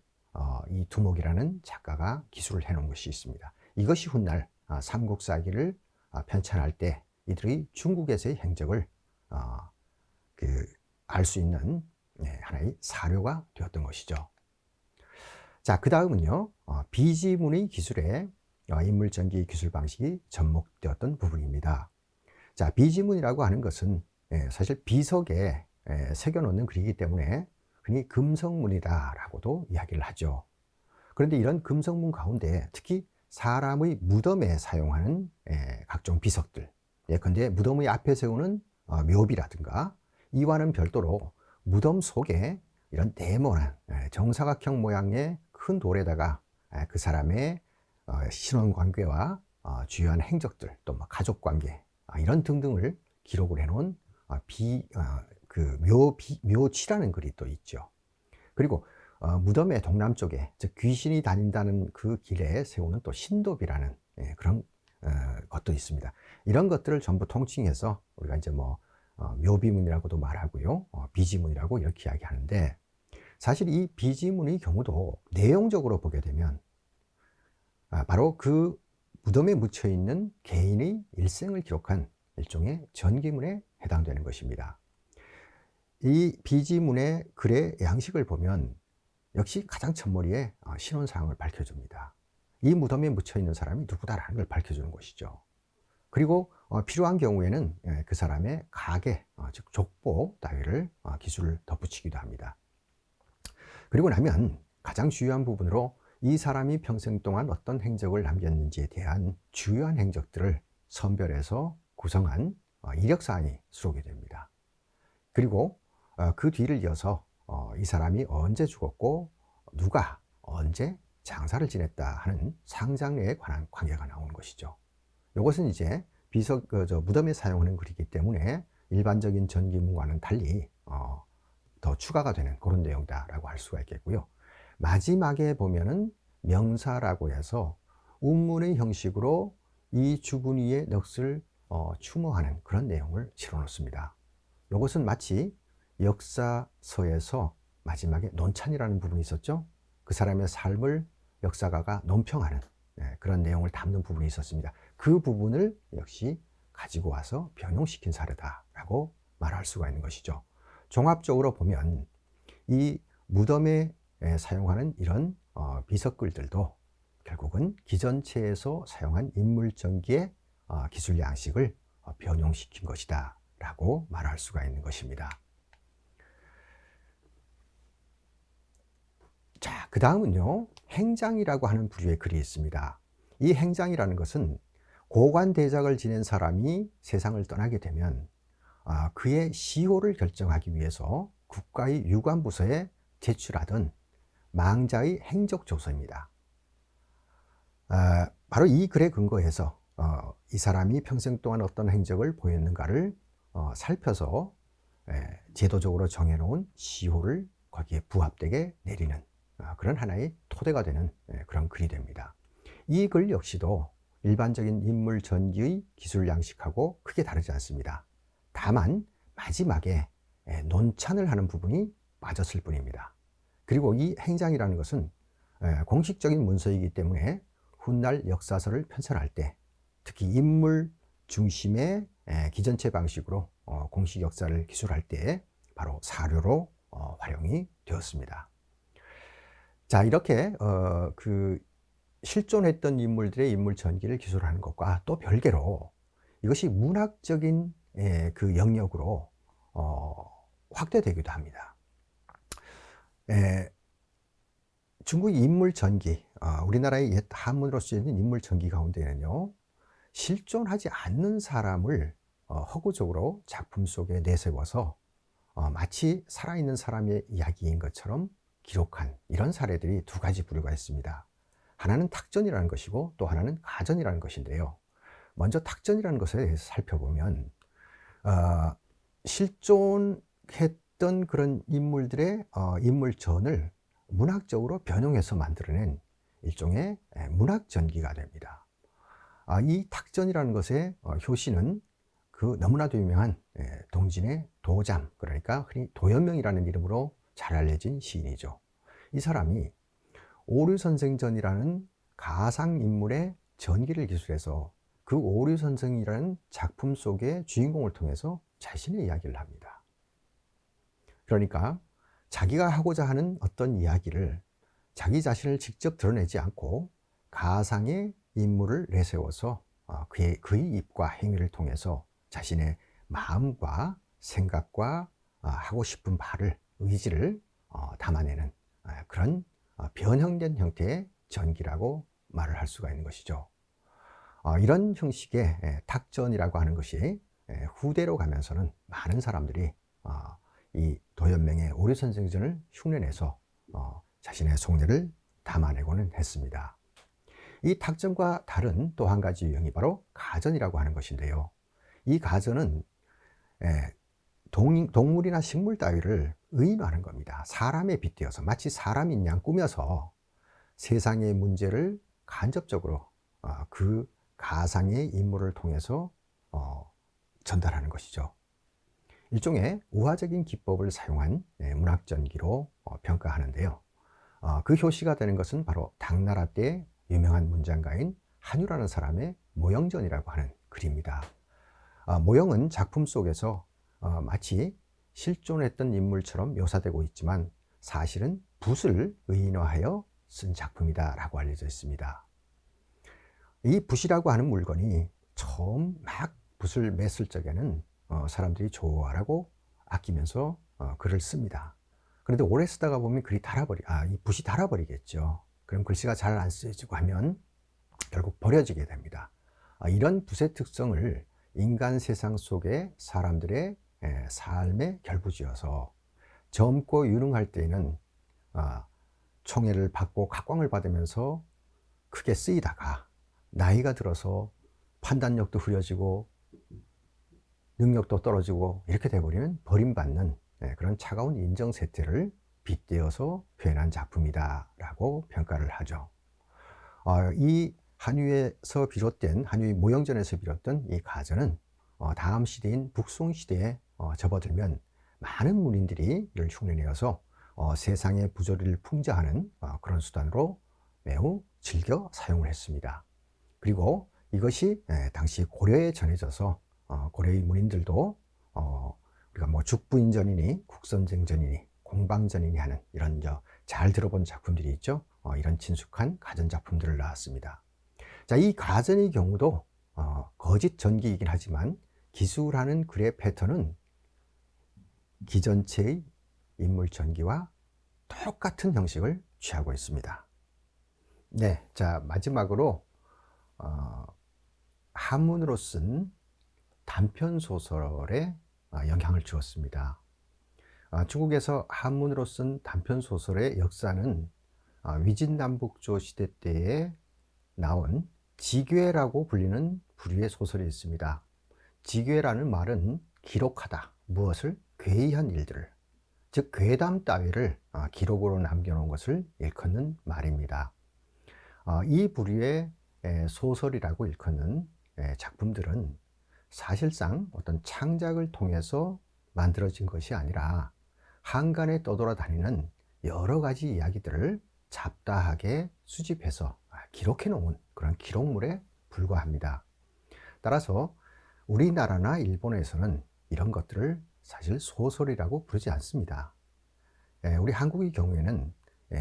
이 두목이라는 작가가 기술을 해놓은 것이 있습니다. 이것이 훗날 삼국사기를 편찬할 때 이들이 중국에서의 행적을 알 수 있는 하나의 사료가 되었던 것이죠. 자, 그 다음은요, 비지문의 기술에 인물전기 기술 방식이 접목되었던 부분입니다. 자, 비지문이라고 하는 것은 사실 비석에 새겨놓는 글이기 때문에 흔히 금성문이다라고도 이야기를 하죠. 그런데 이런 금성문 가운데 특히 사람의 무덤에 사용하는 각종 비석들, 예컨대 무덤의 앞에 세우는 묘비라든가, 이와는 별도로 무덤 속에 이런 네모난 정사각형 모양의 큰 돌에다가 그 사람의 신원관계와 주요한 행적들, 또 가족관계 이런 등등을 기록을 해놓은 묘치라는 글이 또 있죠. 그리고 무덤의 동남쪽에, 즉 귀신이 다닌다는 그 길에 세우는 또 신도비라는 그런 것도 있습니다. 이런 것들을 전부 통칭해서 우리가 이제 묘비문이라고도 말하고요, 비지문이라고 이렇게 이야기하는데, 사실 이 비지문의 경우도 내용적으로 보게 되면 바로 그 무덤에 묻혀 있는 개인의 일생을 기록한 일종의 전기문에 해당되는 것입니다. 이 비지문의 글의 양식을 보면 역시 가장 첫머리에 신원사항을 밝혀줍니다. 이 무덤에 묻혀 있는 사람이 누구다라는 걸 밝혀주는 것이죠. 그리고 필요한 경우에는 그 사람의 가계, 즉 족보 따위를 기술을 덧붙이기도 합니다. 그리고 나면 가장 중요한 부분으로 이 사람이 평생 동안 어떤 행적을 남겼는지에 대한 주요한 행적들을 선별해서 구성한 이력사항이 수록이 됩니다. 그리고 그 뒤를 이어서 이 사람이 언제 죽었고 누가 언제 장사를 지냈다 하는 상장례에 관한 관계가 나오는 것이죠. 이것은 이제 무덤에 사용하는 글이기 때문에 일반적인 전기문과는 달리 더 추가가 되는 그런 내용이다라고 할 수가 있겠고요. 마지막에 보면은 명사라고 해서 운문의 형식으로 이 죽은 이의 넋을 추모하는 그런 내용을 실어 놓습니다. 이것은 마치 역사서에서 마지막에 논찬이라는 부분이 있었죠. 그 사람의 삶을 역사가가 논평하는 그런 내용을 담는 부분이 있었습니다. 그 부분을 역시 가지고 와서 변형시킨 사례다라고 말할 수가 있는 것이죠. 종합적으로 보면 이 무덤에 사용하는 이런 비석글들도 결국은 기전체에서 사용한 인물전기의 기술 양식을 변형시킨 것이다 라고 말할 수가 있는 것입니다. 자, 그 다음은요, 행장이라고 하는 부류의 글이 있습니다. 이 행장이라는 것은 고관대작을 지낸 사람이 세상을 떠나게 되면 그의 시호를 결정하기 위해서 국가의 유관부서에 제출하던 망자의 행적조서입니다. 바로 이 글에 근거해서 이 사람이 평생 동안 어떤 행적을 보였는가를 살펴서 제도적으로 정해놓은 시호를 거기에 부합되게 내리는 그런 하나의 토대가 되는 그런 글이 됩니다. 이 글 역시도 일반적인 인물 전기의 기술 양식하고 크게 다르지 않습니다. 다만 마지막에 논찬을 하는 부분이 빠졌을 뿐입니다. 그리고 이 행장이라는 것은 공식적인 문서이기 때문에 훗날 역사서를 편찬할 때 특히 인물 중심의 기전체 방식으로 공식 역사를 기술할 때 바로 사료로 활용이 되었습니다. 자, 이렇게 실존했던 인물들의 인물 전기를 기술하는 것과 또 별개로 이것이 문학적인 그 영역으로 확대되기도 합니다. 중국 인물 전기, 우리나라의 옛 한문으로 쓰여진 인물 전기 가운데는요, 실존하지 않는 사람을 허구적으로 작품 속에 내세워서 마치 살아있는 사람의 이야기인 것처럼 기록한 이런 사례들이 두 가지 부류가 있습니다. 하나는 탁전이라는 것이고 또 하나는 가전이라는 것인데요. 먼저 탁전이라는 것에 대해서 살펴보면 실존했던 그런 인물들의 인물전을 문학적으로 변형해서 만들어낸 일종의 문학 전기가 됩니다. 이 탁전이라는 것의 효시는 그 너무나도 유명한 동진의 도잠, 그러니까 흔히 도연명이라는 이름으로 잘 알려진 시인이죠. 이 사람이 오류선생전이라는 가상인물의 전기를 기술해서 그 오류선생이라는 작품 속의 주인공을 통해서 자신의 이야기를 합니다. 그러니까 자기가 하고자 하는 어떤 이야기를 자기 자신을 직접 드러내지 않고 가상의 인물을 내세워서 그의 입과 행위를 통해서 자신의 마음과 생각과 하고 싶은 바를, 의지를 담아내는 그런 변형된 형태의 전기라고 말을 할 수가 있는 것이죠. 이런 형식의 탁전이라고 하는 것이 후대로 가면서는 많은 사람들이 이 도연명의 오류선생전을 흉내내서 자신의 속내를 담아내고는 했습니다. 이 탁전과 다른 또 한 가지 유형이 바로 가전이라고 하는 것인데요. 이 가전은 동물이나 식물 따위를 의인화하는 겁니다. 사람에 빗대어서 마치 사람인 양 꾸며서 세상의 문제를 간접적으로 그 가상의 인물을 통해서 전달하는 것이죠. 일종의 우화적인 기법을 사용한 문학전기로 평가하는데요. 그 효시가 되는 것은 바로 당나라 때의 유명한 문장가인 한유라는 사람의 모형전이라고 하는 글입니다. 모형은 작품 속에서 마치 실존했던 인물처럼 묘사되고 있지만 사실은 붓을 의인화하여 쓴 작품이다 라고 알려져 있습니다. 이 붓이라고 하는 물건이 처음 막 붓을 맸을 적에는 사람들이 좋아하고 아끼면서 글을 씁니다. 그런데 오래 쓰다가 보면 이 붓이 닳아버리겠죠. 그럼 글씨가 잘 안 쓰여지고 하면 결국 버려지게 됩니다. 이런 붓의 특성을 인간 세상 속의 사람들의 삶에 결부지어서 젊고 유능할 때에는 총애를 받고 각광을 받으면서 크게 쓰이다가 나이가 들어서 판단력도 흐려지고 능력도 떨어지고 이렇게 돼버리면 버림받는 그런 차가운 인정 세태를 빗대어서 표현한 작품이다 라고 평가를 하죠. 이 한유에서 비롯된 한유의 모형전에서 비롯된 이 가전은 다음 시대인 북송 시대에 접어들면 많은 문인들이 이를 흉내내어서 세상의 부조리를 풍자하는 그런 수단으로 매우 즐겨 사용을 했습니다. 그리고 이것이 당시 고려에 전해져서 고려의 문인들도 우리가 뭐 죽부인전이니 국선쟁전이니 공방전이니 하는 이런 잘 들어본 작품들이 있죠. 이런 친숙한 가전 작품들을 낳았습니다. 자, 이 가전의 경우도 거짓 전기이긴 하지만 기술하는 글의 패턴은 기전체의 인물 전기와 똑같은 형식을 취하고 있습니다. 네, 자 마지막으로 한문으로 쓴 단편 소설에 영향을 주었습니다. 중국에서 한문으로 쓴 단편 소설의 역사는 위진남북조 시대 때에 나온 지괴라고 불리는 부류의 소설이 있습니다. 지괴라는 말은 기록하다, 무엇을 괴이한 일들을, 즉 괴담 따위를 기록으로 남겨놓은 것을 일컫는 말입니다. 이 부류의 소설이라고 일컫는 작품들은 사실상 어떤 창작을 통해서 만들어진 것이 아니라 한간에 떠돌아다니는 여러 가지 이야기들을 잡다하게 수집해서 기록해 놓은 그런 기록물에 불과합니다. 따라서 우리나라나 일본에서는 이런 것들을 사실 소설이라고 부르지 않습니다. 우리 한국의 경우에는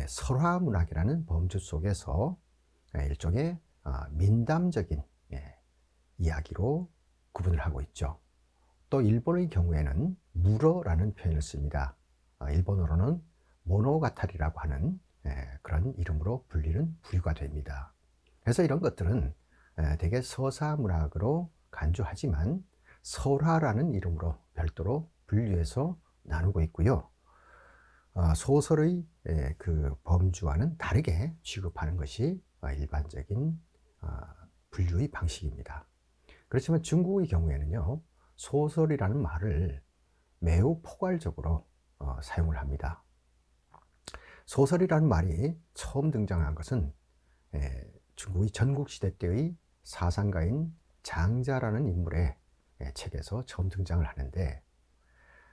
설화문학이라는 범주 속에서 일종의 민담적인 이야기로 구분을 하고 있죠. 또 일본의 경우에는 무러라는 표현을 씁니다. 일본어로는 모노가타리라고 하는 그런 이름으로 불리는 부류가 됩니다. 그래서 이런 것들은 대개 서사문학으로 간주하지만 설화라는 이름으로 별도로 분류해서 나누고 있고요. 소설의 그 범주와는 다르게 취급하는 것이 일반적인 분류의 방식입니다. 그렇지만 중국의 경우에는요, 소설이라는 말을 매우 포괄적으로 사용을 합니다. 소설이라는 말이 처음 등장한 것은 중국의 전국시대 때의 사상가인 장자라는 인물의 책에서 처음 등장을 하는데,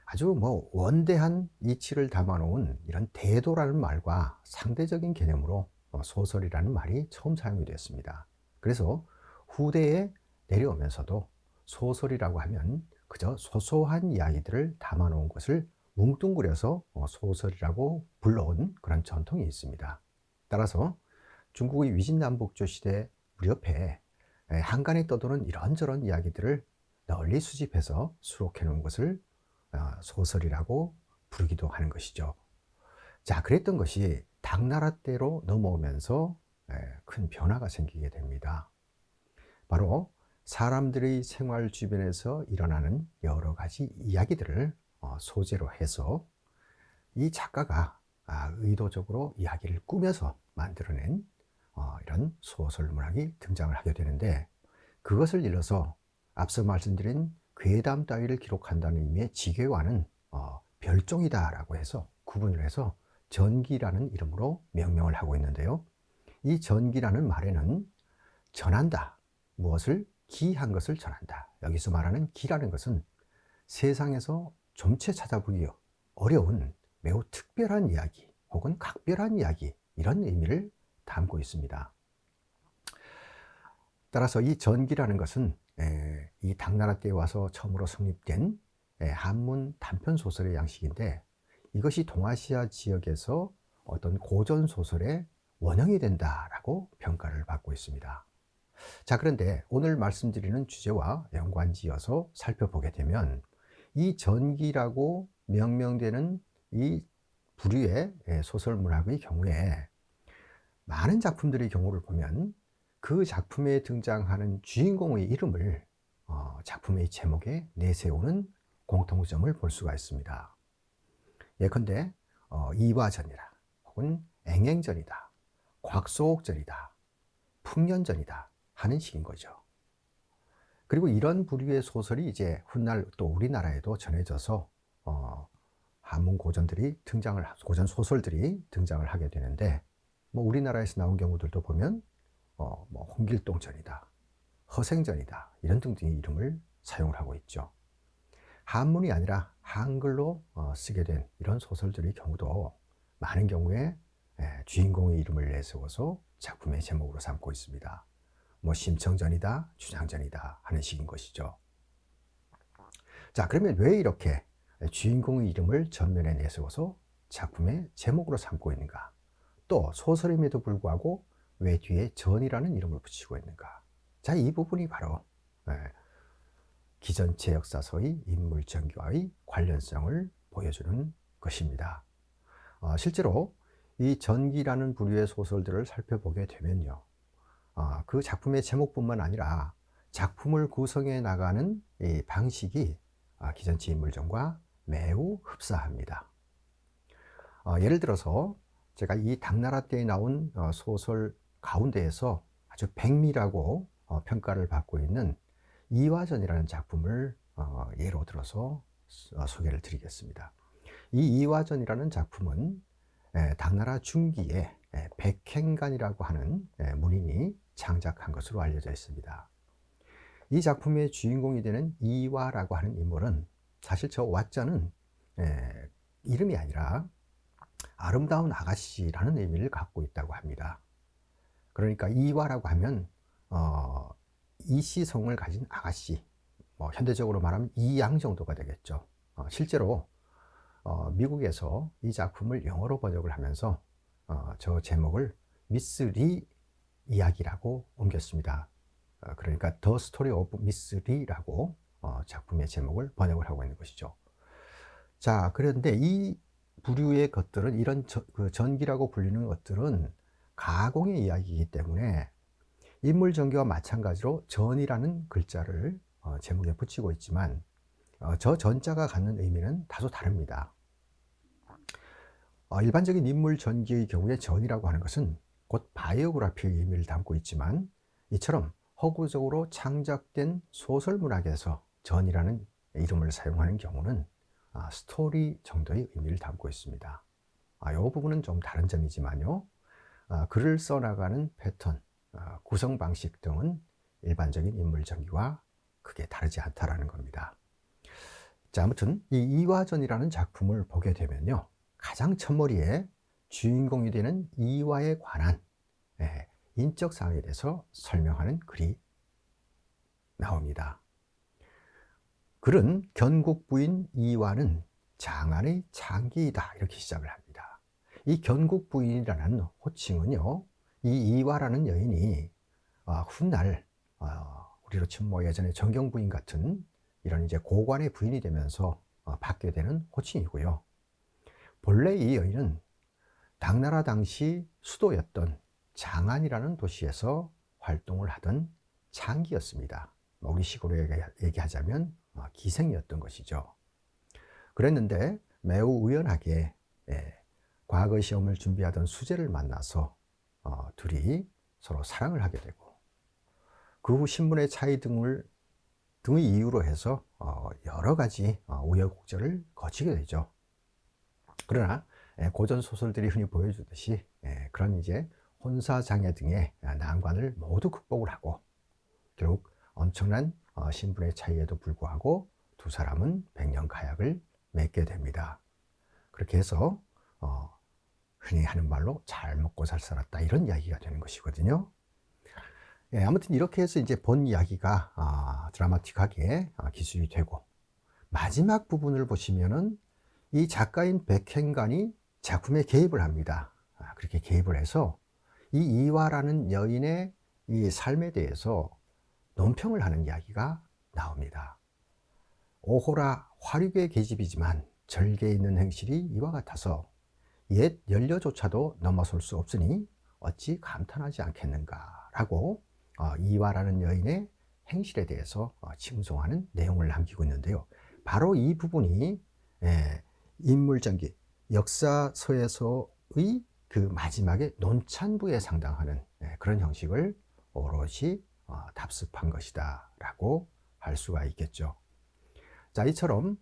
아주 원대한 이치를 담아놓은 이런 대도라는 말과 상대적인 개념으로 소설이라는 말이 처음 사용이 되었습니다. 그래서 후대에 내려오면서도 소설이라고 하면 그저 소소한 이야기들을 담아놓은 것을 뭉뚱그려서 소설이라고 불러온 그런 전통이 있습니다. 따라서 중국의 위진남북조 시대 무렵에 한간에 떠도는 이런저런 이야기들을 널리 수집해서 수록해 놓은 것을 소설이라고 부르기도 하는 것이죠. 자, 그랬던 것이 당나라 때로 넘어오면서 큰 변화가 생기게 됩니다. 바로 사람들의 생활 주변에서 일어나는 여러 가지 이야기들을 소재로 해서 이 작가가 의도적으로 이야기를 꾸며서 만들어낸 이런 소설 문학이 등장을 하게 되는데, 그것을 일러서 앞서 말씀드린 괴담 따위를 기록한다는 의미의 지괴와는 별종이다라고 해서 구분을 해서 전기라는 이름으로 명명을 하고 있는데요. 이 전기라는 말에는 전한다, 무엇을 기한 것을 전한다. 여기서 말하는 기라는 것은 세상에서 좀채 찾아보기 어려운 매우 특별한 이야기 혹은 각별한 이야기, 이런 의미를 담고 있습니다. 따라서 이 전기라는 것은 이 당나라 때에 와서 처음으로 성립된 한문 단편 소설의 양식인데, 이것이 동아시아 지역에서 어떤 고전 소설의 원형이 된다라고 평가를 받고 있습니다. 자, 그런데 오늘 말씀드리는 주제와 연관지어서 살펴보게 되면 이 전기라고 명명되는 이 부류의 소설 문학의 경우에 많은 작품들의 경우를 보면 그 작품에 등장하는 주인공의 이름을 작품의 제목에 내세우는 공통점을 볼 수가 있습니다. 예컨대 이화전이라, 혹은 앵앵전이다, 곽소옥전이다, 풍년전이다 하는 식인 거죠. 그리고 이런 부류의 소설이 이제 훗날 또 우리나라에도 전해져서 한문 고전들이 고전 소설들이 등장을 하게 되는데, 우리나라에서 나온 경우들도 보면 홍길동전이다, 허생전이다, 이런 등등의 이름을 사용을 하고 있죠. 한문이 아니라 한글로 쓰게 된 이런 소설들의 경우도 많은 경우에 주인공의 이름을 내세워서 작품의 제목으로 삼고 있습니다. 심청전이다, 주장전이다 하는 식인 것이죠. 자, 그러면 왜 이렇게 주인공의 이름을 전면에 내세워서 작품의 제목으로 삼고 있는가? 또 소설임에도 불구하고 왜 뒤에 전이라는 이름을 붙이고 있는가? 자, 이 부분이 바로 기전체 역사서의 인물 전기와의 관련성을 보여주는 것입니다. 실제로 이 전기라는 부류의 소설들을 살펴보게 되면요, 그 작품의 제목뿐만 아니라 작품을 구성해 나가는 이 방식이 기전체 인물전과 매우 흡사합니다. 예를 들어서 제가 이 당나라 때에 나온 소설 가운데에서 아주 백미라고 평가를 받고 있는 이화전이라는 작품을 예로 들어서 소개를 드리겠습니다. 이 이화전이라는 작품은 당나라 중기에 백행간이라고 하는 문인이 창작한 것으로 알려져 있습니다. 이 작품의 주인공이 되는 이화라고 하는 인물은 사실 저 와자는 이름이 아니라 아름다운 아가씨라는 의미를 갖고 있다고 합니다. 그러니까 이화라고 하면 이시성을 가진 아가씨, 현대적으로 말하면 이양 정도가 되겠죠. 실제로 미국에서 이 작품을 영어로 번역을 하면서 저 제목을 미스 리 이야기라고 옮겼습니다. 그러니까 The Story of Miss Lee라고 작품의 제목을 번역을 하고 있는 것이죠. 자, 그런데 이 부류의 것들은, 이런 전기라고 불리는 것들은 가공의 이야기이기 때문에 인물 전기와 마찬가지로 전이라는 글자를 제목에 붙이고 있지만 저 전자가 갖는 의미는 다소 다릅니다. 일반적인 인물 전기의 경우에 전이라고 하는 것은 곧 바이오그래피의 의미를 담고 있지만, 이처럼 허구적으로 창작된 소설 문학에서 전이라는 이름을 사용하는 경우는 스토리 정도의 의미를 담고 있습니다. 이 부분은 좀 다른 점이지만요. 글을 써나가는 패턴, 구성 방식 등은 일반적인 인물 전기와 크게 다르지 않다라는 겁니다. 자, 아무튼 이 이화전이라는 작품을 보게 되면요, 가장 첫머리에 주인공이 되는 이화에 관한 인적 사항에 대해서 설명하는 글이 나옵니다. 글은 견국 부인 이화는 장안의 장기이다, 이렇게 시작을 합니다. 이 견국 부인이라는 호칭은요, 이 이화라는 여인이 훗날 우리로 치면 뭐 예전에 정경 부인 같은 이런 이제 고관의 부인이 되면서 받게 되는 호칭이고요. 본래 이 여인은 당나라 당시 수도였던 장안이라는 도시에서 활동을 하던 장기였습니다. 우리 식으로 얘기하자면 기생이었던 것이죠. 그랬는데 매우 우연하게 과거 시험을 준비하던 수재를 만나서 둘이 서로 사랑을 하게 되고, 그 후 신분의 차이 등의 이유로 해서 여러 가지 우여곡절을 거치게 되죠. 그러나 고전 소설들이 흔히 보여주듯이 그런 이제 혼사장애 등의 난관을 모두 극복을 하고 결국 엄청난 신분의 차이에도 불구하고 두 사람은 백년 가약을 맺게 됩니다. 그렇게 해서 흔히 하는 말로 잘 먹고 잘 살았다, 이런 이야기가 되는 것이거든요. 아무튼 이렇게 해서 이제 본 이야기가 드라마틱하게 기술이 되고, 마지막 부분을 보시면은 이 작가인 백행간이 작품에 개입을 합니다. 그렇게 개입을 해서 이 이화라는 여인의 이 삶에 대해서 논평을 하는 이야기가 나옵니다. 오호라 화류계 계집이지만 절개에 있는 행실이 이와 같아서 옛 연료조차도 넘어설 수 없으니 어찌 감탄하지 않겠는가라고 이화라는 여인의 행실에 대해서 칭송하는 내용을 남기고 있는데요. 바로 이 부분이 인물전기, 역사서에서의 그 마지막에 논찬부에 상당하는 그런 형식을 오롯이 답습한 것이다 라고 할 수가 있겠죠. 자, 이처럼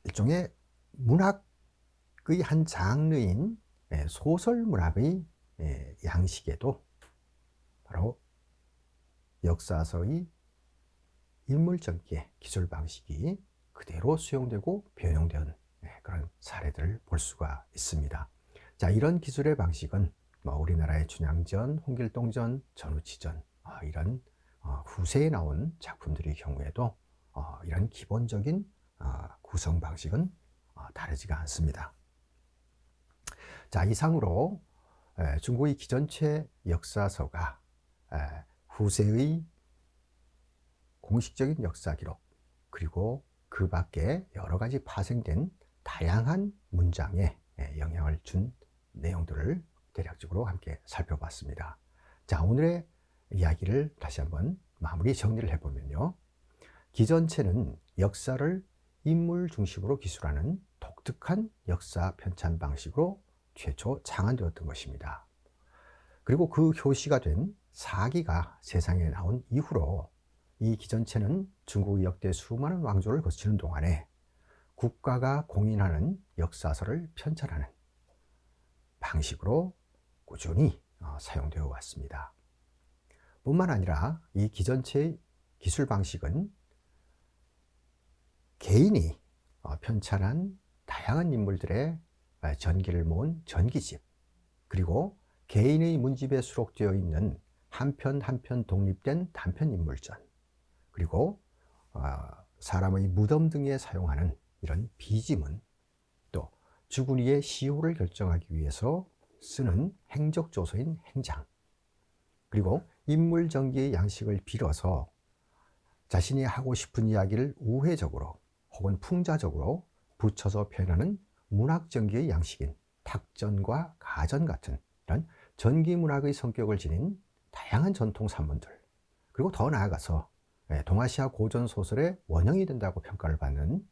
일종의 문학의 한 장르인 소설 문학의 양식에도 바로 역사서의 인물전기의 기술 방식이 그대로 수용되고 변형된 그런 사례들을 볼 수가 있습니다. 자, 이런 기술의 방식은 우리나라의 춘향전, 홍길동전, 전우치전 이런 후세에 나온 작품들의 경우에도 이런 기본적인 구성 방식은 다르지가 않습니다. 자, 이상으로 중국의 기전체 역사서가 후세의 공식적인 역사 기록, 그리고 그 밖에 여러 가지 파생된 다양한 문장에 영향을 준 내용들을 대략적으로 함께 살펴봤습니다. 자, 오늘의 이야기를 다시 한번 마무리 정리를 해보면요, 기전체는 역사를 인물 중심으로 기술하는 독특한 역사 편찬 방식으로 최초 창안되었던 것입니다. 그리고 그 효시가 된 사기가 세상에 나온 이후로 이 기전체는 중국의 역대 수많은 왕조를 거치는 동안에 국가가 공인하는 역사서를 편찬하는 방식으로 꾸준히 사용되어 왔습니다. 뿐만 아니라 이 기전체의 기술 방식은 개인이 편찬한 다양한 인물들의 전기를 모은 전기집, 그리고 개인의 문집에 수록되어 있는 한 편 한 편 독립된 단편 인물전, 그리고 사람의 무덤 등에 사용하는 이런 비지문, 또 죽은 이의 시호를 결정하기 위해서 쓰는 행적조서인 행장, 그리고 인물전기의 양식을 빌어서 자신이 하고 싶은 이야기를 우회적으로 혹은 풍자적으로 붙여서 표현하는 문학전기의 양식인 탁전과 가전 같은 이런 전기문학의 성격을 지닌 다양한 전통 산문들, 그리고 더 나아가서 동아시아 고전소설의 원형이 된다고 평가를 받는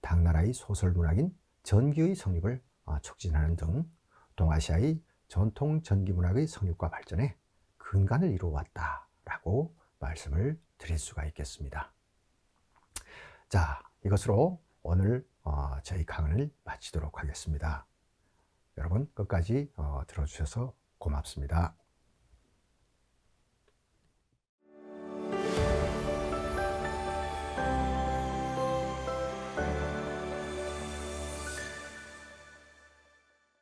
당나라의 소설문학인 전기의 성립을 촉진하는 등 동아시아의 전통 전기문학의 성립과 발전에 근간을 이루어왔다 라고 말씀을 드릴 수가 있겠습니다. 자, 이것으로 오늘 저희 강의를 마치도록 하겠습니다. 여러분 끝까지 들어주셔서 고맙습니다.